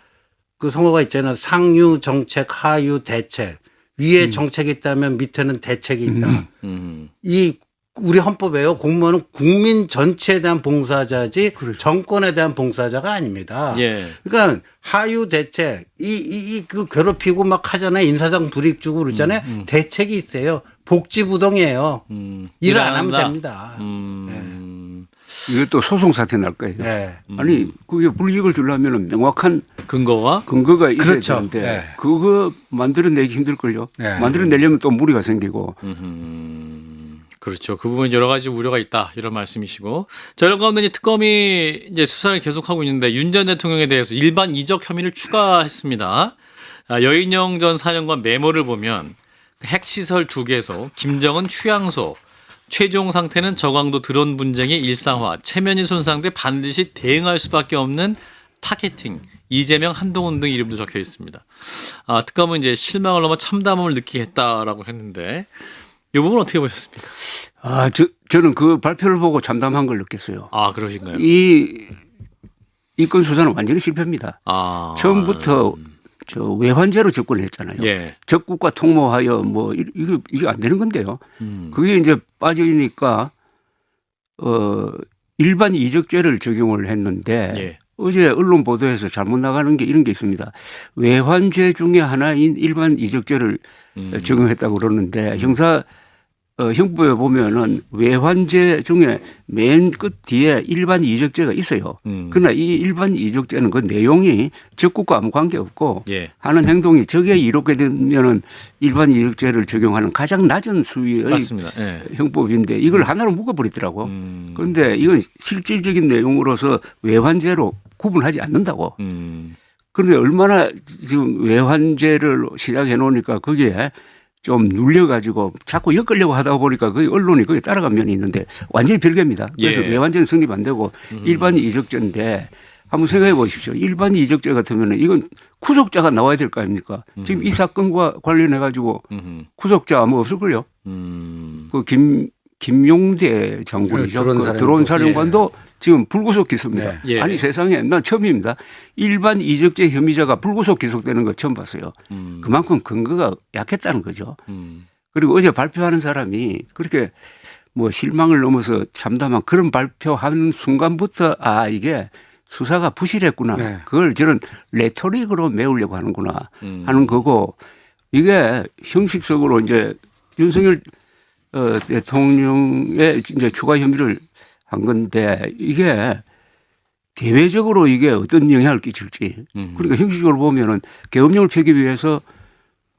그 성어가 있잖아요. 상유 정책, 하유 대책. 위에 정책이 있다면 밑에는 대책이 있다. 이 우리 헌법에요. 공무원은 국민 전체에 대한 봉사자지 정권에 대한 봉사자가 아닙니다. 예. 그러니까 하유 대책 그 괴롭히고 막 하잖아요. 인사상 불이익 주고 그러잖아요. 대책이 있어요. 복지부동이에요. 일 안 하면 됩니다. 이것도 소송 사태 날 거예요. 네. 아니 그게 불이익을 주려면 명확한 근거가 있어야 그렇죠. 되는데 네. 그거 만들어내기 힘들걸요. 네. 만들어내려면 또 무리가 생기고. 그렇죠. 그 부분 여러 가지 우려가 있다 이런 말씀이시고. 자, 이런 가운데 이제 특검이 이제 수사를 계속하고 있는데 윤 전 대통령에 대해서 일반 이적 혐의를 추가했습니다. 여인영 전 사령관 메모를 보면 핵시설 2개소, 김정은 휴양소, 최종 상태는 저강도 드론 분쟁의 일상화, 체면이 손상돼 반드시 대응할 수밖에 없는 타겟팅, 이재명, 한동훈 등 이름도 적혀 있습니다. 특검은 이제 실망을 넘어 참담함을 느끼겠다라고 했는데 이 부분 어떻게 보셨습니까? 저는 그 발표를 보고 참담한 걸 느꼈어요. 그러신가요? 이 건 수사는 완전히 실패입니다. 처음부터 외환죄로 접근했잖아요. 예. 적국과 통모하여 뭐 이게 안 되는 건데요. 그게 이제 빠지니까 일반 이적죄를 적용을 했는데 예. 어제 언론 보도에서 잘못 나가는 게 이런 게 있습니다. 외환죄 중에 하나인 일반 이적죄를 적용했다고 그러는데 형법에 보면은 외환죄 중에 맨 끝 뒤에 일반 이적죄가 있어요. 그러나 이 일반 이적죄는 그 내용이 적국과 아무 관계 없고 예. 하는 행동이 적에 이롭게 되면은 일반 이적죄를 적용하는 가장 낮은 수위의 맞습니다. 예. 형법인데 이걸 하나로 묶어버리더라고. 그런데 이건 실질적인 내용으로서 외환죄로 구분하지 않는다고. 그런데 얼마나 지금 외환죄를 시작해 놓으니까 거기에 좀 눌려가지고 자꾸 엮으려고 하다 보니까 거기 언론이 거기에 따라간 면이 있는데 완전히 별개입니다. 그래서 예. 외환죄는 성립 안 되고 일반 이적죄인데 한번 생각해 보십시오. 일반 이적죄 같으면 이건 구속자가 나와야 될 거 아닙니까? 지금 이 사건과 관련해 가지고 구속자 아무 없을걸요. 그 김용대 장군이죠. 드론 사령관도 지금 불구속 기소입니다. 예. 아니 세상에 난 처음입니다. 일반 이적죄 혐의자가 불구속 기소되는 거 처음 봤어요. 그만큼 근거가 약했다는 거죠. 그리고 어제 발표하는 사람이 그렇게 뭐 실망을 넘어서 참담한 그런 발표하는 순간부터 이게 수사가 부실했구나. 네. 그걸 저는 레토릭으로 메우려고 하는구나 하는 거고 이게 형식적으로 이제 윤석열 대통령의 이제 추가 혐의를 한 건데 이게 대외적으로 이게 어떤 영향을 끼칠지 그러니까 형식적으로 보면은 계엄령을 펴기 위해서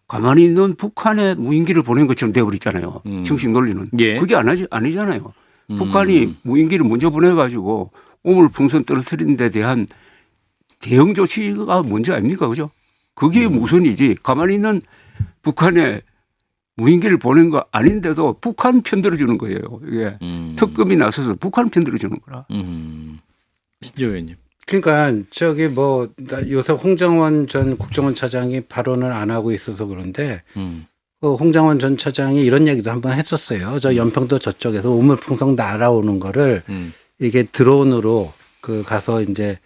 가만히 있는 북한에 무인기를 보낸 것처럼 되어버리잖아요. 형식 논리는. 예. 그게 아니잖아요. 북한이 무인기를 먼저 보내가지고 오물풍선 떨어뜨리는 데 대한 대응 조치가 먼저 아닙니까? 그죠? 그게 우선이지. 가만히 있는 북한에 무인기를 보낸 거 아닌데도 북한 편들어 주는 거예요. 이게 특검이 나서서 북한 편들어 주는 거라. 신조 의원님. 그러니까 저기 뭐 요새 홍장원 전 국정원차장이 발언을 안 하고 있어서 그런데 그 홍장원 전 차장이 이런 얘기도 한번 했었어요. 저 연평도 저쪽에서 우물풍성 날아오는 거를 이게 드론으로 그 가서 이제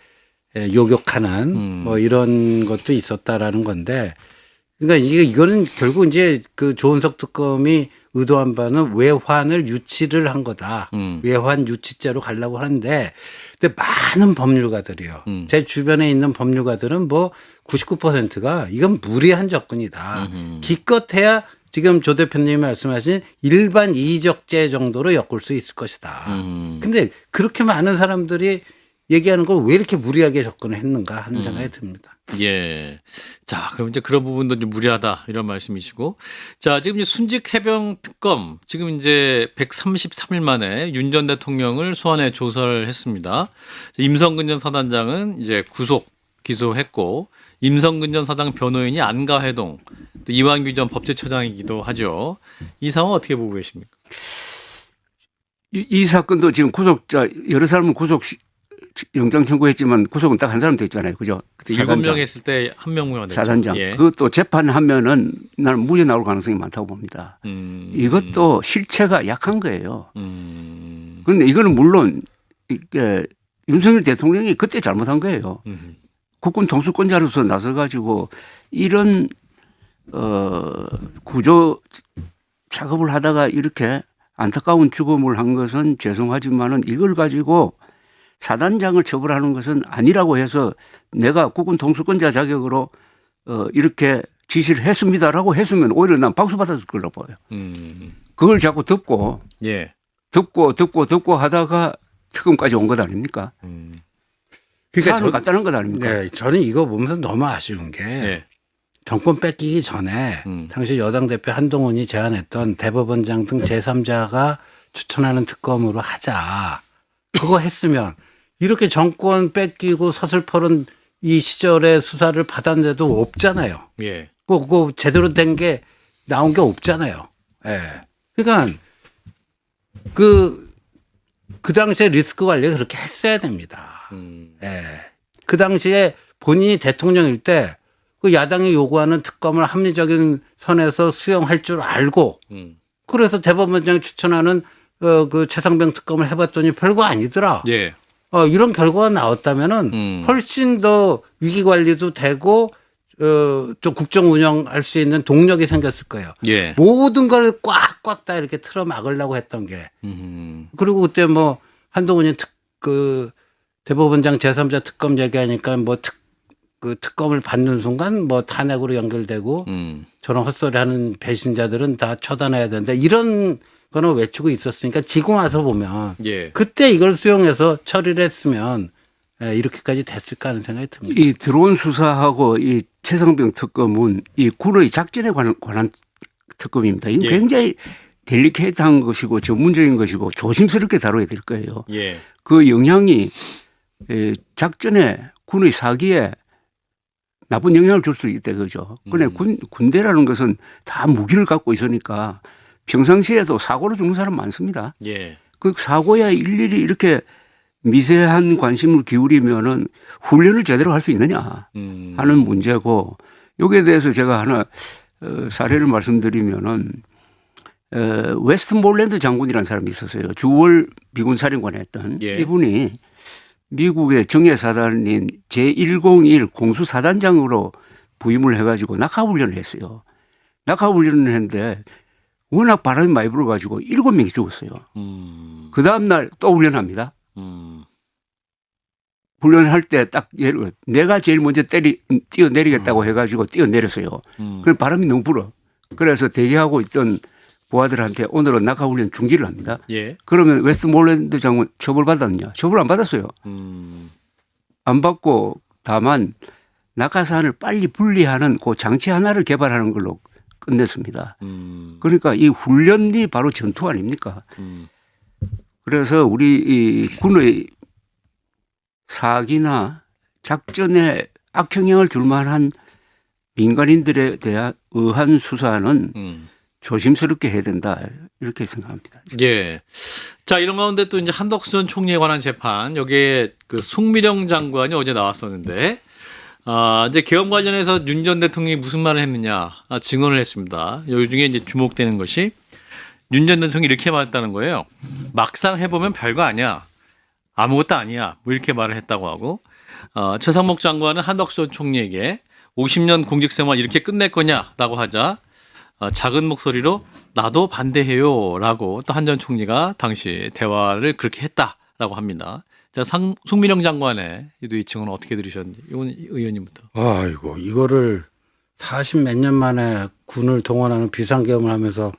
요격하는 뭐 이런 것도 있었다라는 건데, 그러니까 이거는 결국 이제 그 조은석 특검이 의도한 바는 외환을 유치를 한 거다. 외환 유치죄로 가려고 하는데, 근데 많은 법률가들이요. 제 주변에 있는 법률가들은 뭐 99%가 이건 무리한 접근이다. 기껏해야 지금 조 대표님이 말씀하신 일반 이의적죄 정도로 엮을 수 있을 것이다. 근데 그렇게 많은 사람들이 얘기하는 걸 왜 이렇게 무리하게 접근을 했는가 하는 생각이 듭니다. 예. 자, 그럼 이제 그런 부분도 좀 무리하다 이런 말씀이시고, 자, 지금 이제 순직 해병 특검 지금 이제 133일 만에 윤 전 대통령을 소환해 조사를 했습니다. 임성근 전 사단장은 이제 구속 기소했고, 임성근 전 사장 변호인이 안가 회동, 또 이완규 전 법제처장이기도 하죠. 이 상황 어떻게 보고 계십니까? 이 사건도 지금 구속자 여러 사람은 구속 영장 청구했지만 구속은 딱 한 사람 됐잖아요. 그죠? 7명 했을 때 한 명만 됐죠. 사단장. 예. 그것도 재판하면은 나는 무죄 나올 가능성이 많다고 봅니다. 이것도 실체가 약한 거예요. 그런데 이거는 물론 이게 윤석열 대통령이 그때 잘못한 거예요. 국군 통수권자로서 나서가지고 이런 구조 작업을 하다가 이렇게 안타까운 죽음을 한 것은 죄송하지만은 이걸 가지고 사단장을 처벌하는 것은 아니라고 해서 내가 국군 통수권자 자격으로 이렇게 지시를 했습니다라고 했으면 오히려 난 박수 받았을 거라고 봐요. 그걸 자꾸 듣고 예. 듣고 하다가 특검까지 온 것 아닙니까? 그러니까 사안을 갖다는 것 아닙니까? 네, 저는 이거 보면서 너무 아쉬운 게 예. 정권 뺏기기 전에 당시 여당 대표 한동훈이 제안했던 대법원장 등 제3자가 추천하는 특검으로 하자. 그거 했으면 이렇게 정권 뺏기고 서슬퍼른 이 시절에 수사를 받았는데도 없잖아요. 예. 그 제대로 된 게 나온 게 없잖아요. 예. 그러니까 그 당시에 리스크 관리를 그렇게 했어야 됩니다. 예. 그 당시에 본인이 대통령일 때 그 야당이 요구하는 특검을 합리적인 선에서 수용할 줄 알고 그래서 대법원장이 추천하는 그 최상병 특검을 해봤더니 별거 아니더라. 예. 이런 결과가 나왔다면은 훨씬 더 위기 관리도 되고 또 국정 운영할 수 있는 동력이 생겼을 거예요. 예. 모든 걸 꽉꽉 다 이렇게 틀어 막으려고 했던 게. 그리고 그때 뭐 한동훈이 그 대법원장 제3자 특검 얘기하니까 뭐 그 특검을 받는 순간 뭐 탄핵으로 연결되고 저런 헛소리 하는 배신자들은 다 처단해야 된다. 이런 거는 외치고 있었으니까 지금 와서 보면 예. 그때 이걸 수용해서 처리를 했으면 이렇게까지 됐을까 하는 생각이 듭니다. 이 드론 수사하고 이 최상병 특검은 이 군의 작전에 관한 특검입니다. 이건 예. 굉장히 델리케이트한 것이고 전문적인 것이고 조심스럽게 다뤄야 될 거예요. 예. 그 영향이 작전에 군의 사기에 나쁜 영향을 줄 수 있다 그죠. 그런데 군대라는 것은 다 무기를 갖고 있으니까 평상시에도 사고로 죽는 사람 많습니다. 예. 그 사고에 일일이 이렇게 미세한 관심을 기울이면은 훈련을 제대로 할 수 있느냐 하는 문제고, 여기에 대해서 제가 하나 사례를 말씀드리면은 웨스트몰랜드 장군이라는 사람이 있었어요. 주월 미군 사령관에 했던. 예. 이분이 미국의 정예사단인 제101 공수사단장으로 부임을 해가지고 낙하훈련을 했어요. 낙하훈련을 했는데 워낙 바람이 많이 불어가지고 7명이 죽었어요. 그 다음날 또 훈련합니다. 훈련할 때 딱 내가 제일 먼저 뛰어내리겠다고 해가지고 뛰어내렸어요. 그 바람이 너무 불어. 그래서 대기하고 있던 부하들한테 오늘은 낙하훈련 중지를 합니다. 예. 그러면 웨스트몰랜드 장군 처벌받았느냐? 처벌 안 받았어요. 안 받고 다만 낙하산을 빨리 분리하는 그 장치 하나를 개발하는 걸로 끝냈습니다. 그러니까 이 훈련이 바로 전투 아닙니까? 그래서 우리 이 군의 사기나 작전에 악영향을 줄 만한 민간인들에 대한 의한 수사는 조심스럽게 해야 된다 이렇게 생각합니다. 예. 자, 이런 가운데 또 이제 한덕수 전 총리에 관한 재판, 여기에 그 송미령 장관이 어제 나왔었는데, 이제 계엄 관련해서 윤 전 대통령이 무슨 말을 했느냐, 증언을 했습니다. 요 중에 이제 주목되는 것이 윤 전 대통령이 이렇게 말했다는 거예요. 막상 해보면 별거 아니야. 아무것도 아니야. 뭐 이렇게 말을 했다고 하고, 최상목 장관은 한덕수 전 총리에게 50년 공직생활 이렇게 끝낼 거냐라고 하자, 작은 목소리로 나도 반대해요라고 또 한 전 총리가 당시 대화를 그렇게 했다라고 합니다. 자, 송민영 장관의 이 증언은 어떻게 들으셨는지 이건 의원님부터. 아이고 이거를 40 몇 년 만에 군을 동원하는 비상계엄을 하면서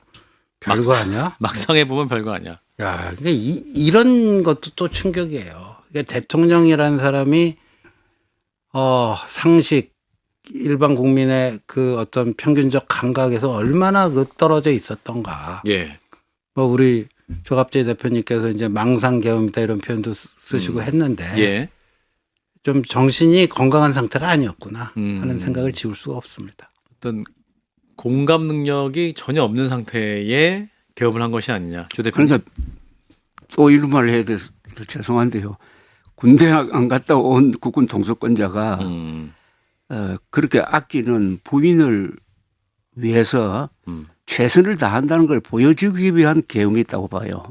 별거 아니야? 막상 해보면 별거 아니야. 야, 근데 이런 것도 또 충격이에요. 이게 대통령이라는 사람이 상식 일반 국민의 그 어떤 평균적 감각에서 얼마나 그 떨어져 있었던가. 예. 뭐 우리 조갑재 대표님께서 이제 망상계엄이다 이런 표현도 쓰시고 했는데 예. 좀 정신이 건강한 상태가 아니었구나 하는 생각을 지울 수가 없습니다. 어떤 공감 능력이 전혀 없는 상태에 개업을 한 것이 아니냐. 조 대표님. 그러니까 또 이런 말을 해야 돼서 죄송한데요. 군대 안 갔다 온 국군 통수권자가 그렇게 아끼는 부인을 위해서 최선을 다한다는 걸 보여주기 위한 계엄이 있다고 봐요.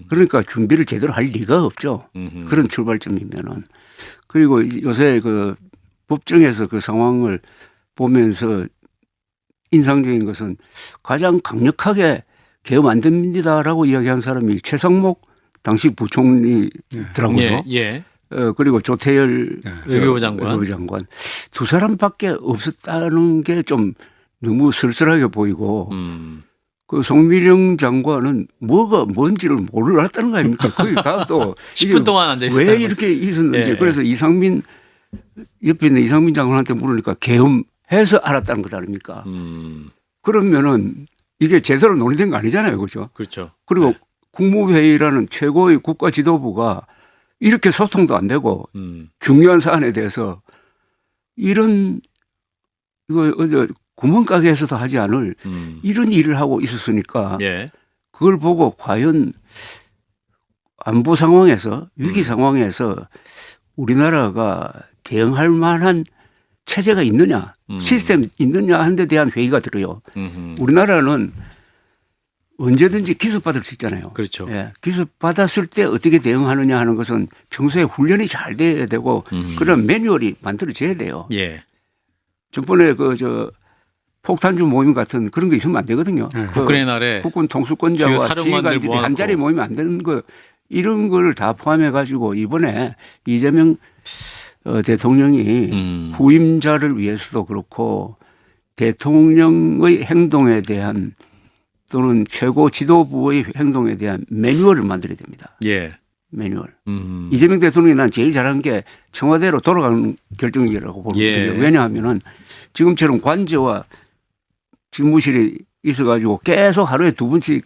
그러니까 준비를 제대로 할 리가 없죠. 그런 출발점이면은. 그리고 요새 그 법정에서 그 상황을 보면서 인상적인 것은 가장 강력하게 계엄 안 됩니다라고 이야기한 사람이 최상목 당시 부총리더라고요. 예. 예. 그리고 조태열 외교부 장관. 외교부 장관 두 사람밖에 없었다는 게 좀 너무 쓸쓸하게 보이고 그 송미령 장관은 뭐가 뭔지를 몰랐다는 거 아닙니까? 거기 가도 10분 동안 앉아 있었다는 왜 이렇게 있었는지. 예. 그래서 이상민 옆에 있는 이상민 장관한테 물으니까 계엄해서 알았다는 것 아닙니까? 그러면은 이게 제대로 논의된 거 아니잖아요, 그렇죠? 그렇죠. 그리고 국무회의라는 최고의 국가 지도부가 이렇게 소통도 안 되고 중요한 사안에 대해서 이런 이거 구멍가게에서도 하지 않을 이런 일을 하고 있었으니까 예. 그걸 보고 과연 안보 상황에서 위기 상황에서 우리나라가 대응할 만한 체제가 있느냐 시스템 있느냐 하는 데 대한 회의가 들어요. 우리나라는 언제든지 기습받을 수 있잖아요. 그렇죠. 예, 기습받았을 때 어떻게 대응하느냐 하는 것은 평소에 훈련이 잘 돼야 되고 그런 매뉴얼이 만들어져야 돼요. 예. 전번에 폭탄주 모임 같은 그런 거 있으면 안 되거든요. 국군의 날에 국군 주요 통수권자와 사령관들 지휘관들이 한 자리에 모아놓고. 모이면 안 되는 거 이런 걸 다 포함해 가지고 이번에 이재명 대통령이 후임자를 위해서도 그렇고 대통령의 행동에 대한 또는 최고 지도부의 행동에 대한 매뉴얼을 만들어야 됩니다. 예. 매뉴얼. 이재명 대통령이 난 제일 잘한 게 청와대로 돌아가는 결정이라고 보거든요. 예. 왜냐하면은 지금처럼 관저와 집무실에 있어가지고 계속 하루에 2번씩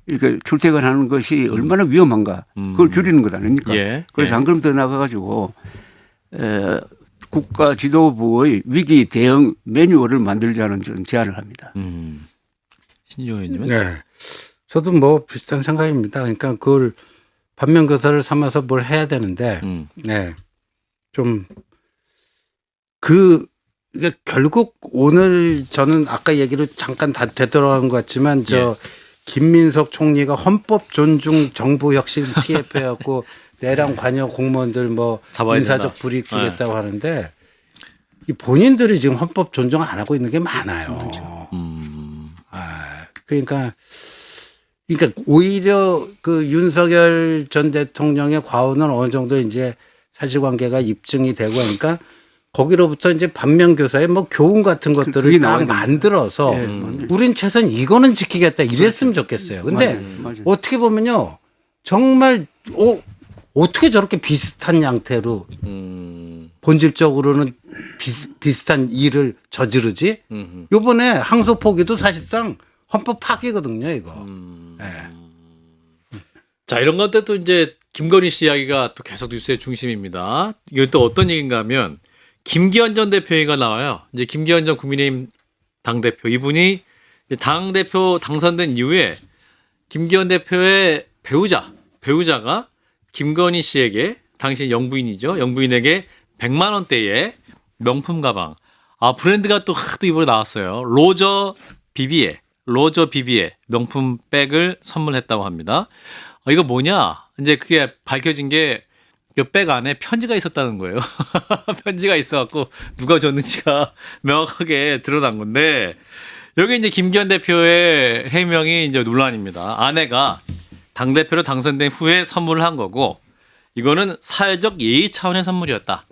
이렇게 출퇴근하는 것이 얼마나 위험한가 그걸 줄이는 것 아닙니까? 예. 그래서 예. 한 걸음 더 나가가지고 국가 지도부의 위기 대응 매뉴얼을 만들자는 저는 제안을 합니다. 신지호 의원님은? 네. 저도 뭐 비슷한 생각입니다. 그러니까 그걸 반면교사를 삼아서 뭘 해야 되는데, 네. 좀, 이게 결국 오늘 저는 아까 얘기로 잠깐 다 되돌아간 것 같지만 김민석 총리가 헌법 존중 정부 혁신 TF 해갖고 내랑 관여 공무원들 뭐 잡아야 인사적 된다. 불이익 주겠다고 하는데 이 본인들이 지금 헌법 존중 안 하고 있는 게 많아요. 그러니까 오히려 그 윤석열 전 대통령의 과오는 어느 정도 이제 사실관계가 입증이 되고 하니까 거기로부터 이제 반면교사의 뭐 교훈 같은 것들을 그게 딱 나와야 만들어서 우린 최소한 이거는 지키겠다 이랬으면 좋겠어요. 근데 맞아요. 어떻게 보면요. 정말 어떻게 저렇게 비슷한 양태로 본질적으로는 비슷한 일을 저지르지? 요번에 항소 포기도 사실상 헌법 파기거든요, 이거. 네. 자, 이런 것들 또 이제 김건희 씨 이야기가 또 계속 뉴스의 중심입니다. 이건 또 어떤 얘기인가 하면 김기현 전 대표 얘기가 나와요. 이제 김기현 전 국민의힘 당대표 이분이 당 대표 당선된 이후에 김기현 대표의 배우자가 김건희 씨에게 당시 영부인이죠. 영부인에게 100만 원대의 명품 가방. 브랜드가 또 이번에 나왔어요. 로저 비비에 명품 백을 선물했다고 합니다. 이거 뭐냐? 이제 그게 밝혀진 게 그 백 안에 편지가 있었다는 거예요. 편지가 있어갖고 누가 줬는지가 명확하게 드러난 건데 여기 이제 김기현 대표의 해명이 이제 논란입니다. 아내가 당대표로 당선된 후에 선물을 한 거고 이거는 사회적 예의 차원의 선물이었다.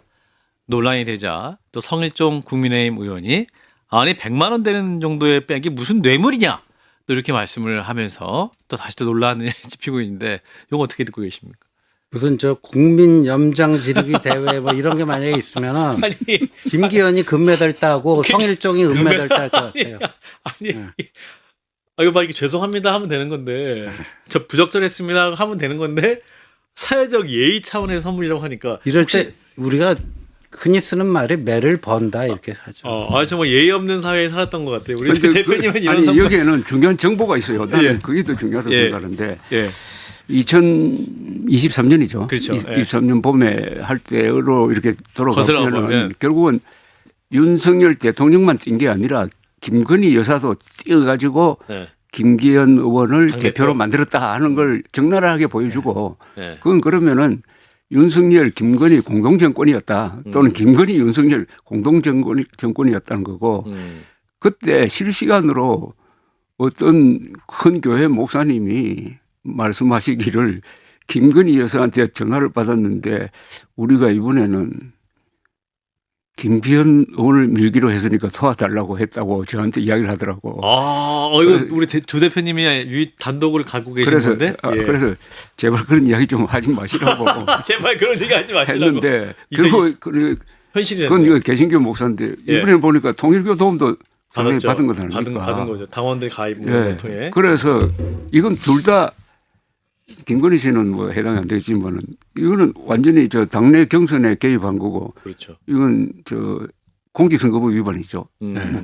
논란이 되자 또 성일종 국민의힘 의원이 아니 100만 원 되는 정도의 백이 무슨 뇌물이냐 또 이렇게 말씀을 하면서 또 다시 또 논란을 짚히고 있는데 이거 어떻게 듣고 계십니까? 무슨 저 국민 염장 지르기 대회 뭐 이런 게 만약에 있으면은 아니 김기현이 금메달 따고 성일종이 은메달 딸 것 같아요. 아니 이거 봐 이게 죄송합니다 하면 되는 건데 저 부적절했습니다 하면 되는 건데 사회적 예의 차원의 선물이라고 하니까 이럴 혹시 때 우리가 흔히 쓰는 말이 매를 번다 이렇게 하죠. 정말 예의 없는 사회에 살았던 것 같아요. 우리 근데 대표님은 이런 아니 선물 여기에는 중요한 정보가 있어요. 나는 예. 그게 더 중요하다고 예. 생각하는데 예. 2023년이죠. 그렇죠. 23년 봄에 할 때로 이렇게 거슬러 돌아가면 보면. 결국은 윤석열 대통령만 뛴 게 아니라 김건희 여사도 뛰어가지고 네. 김기현 의원을 당대표. 대표로 만들었다 하는 걸 적나라하게 보여주고 네. 그건 그러면은 윤석열 김건희 공동정권이었다 또는 김건희 윤석열 공동정권이었다는 거고 그때 실시간으로 어떤 큰 교회 목사님이 말씀하시기를 김건희 여사한테 전화를 받았는데 우리가 이번에는 김기현 의원을 밀기로 했으니까 도와달라고 했다고 저한테 이야기를 하더라고. 이거 우리 조 대표님이 단독을 갖고 계신 그래서 건데. 예. 그래서 제발 그런 이야기 좀 하지 마시라고 제발 그런 얘기 하지 마시라고. 했는데 그리고 현실이 그건 이거 개신교 목사인데 예. 이번에 보니까 통일교 도움도 상당히 받았죠. 받은 거 아닙니까? 받은 거죠. 당원들 가입 예. 통해. 그래서 이건 둘 다 김건희 씨는 뭐 해당이 안 되지만은 이거는 완전히 저 당내 경선에 개입한 거고 그렇죠. 이건 저 공직선거법 위반이죠.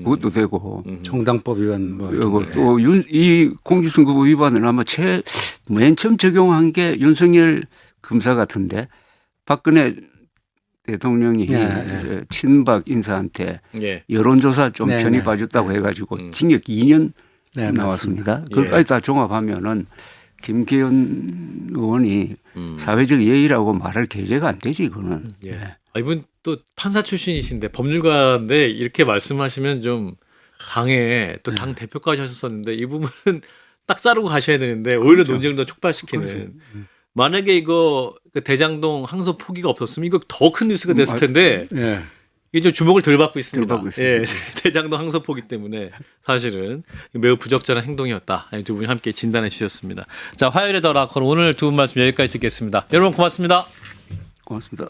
그것도 되고 정당법 위반 뭐 그리고 또 이 공직선거법 위반을 아마 맨 처음 적용한 게 윤석열 검사 같은데 박근혜 대통령이 이제 친박 인사한테 예. 여론조사 좀 네, 편히 네. 봐줬다고 해가지고 징역 2년 네, 나왔습니다. 맞습니다. 그것까지 예. 다 종합하면은 김기현 의원이 사회적 예의라고 말할 계제가 안 되지 이거는. 예. 이분 또 판사 출신이신데 법률가인데 이렇게 말씀하시면 좀 당에 또 당 대표까지 하셨었는데 이 부분은 딱 자르고 가셔야 되는데 오히려 그렇죠. 논쟁을 더 촉발시키는. 만약에 이거 그 대장동 항소 포기가 없었으면 이거 더 큰 뉴스가 됐을 텐데 예. 이게 좀 주목을 덜 받고 있습니다. 덜 받고 있습니다. 예, 대장동 항소 포기 때문에 사실은 매우 부적절한 행동이었다. 두 분이 함께 진단해 주셨습니다. 자, 화요일에 더 라커는 오늘 두 분 말씀 여기까지 듣겠습니다. 여러분 고맙습니다. 고맙습니다.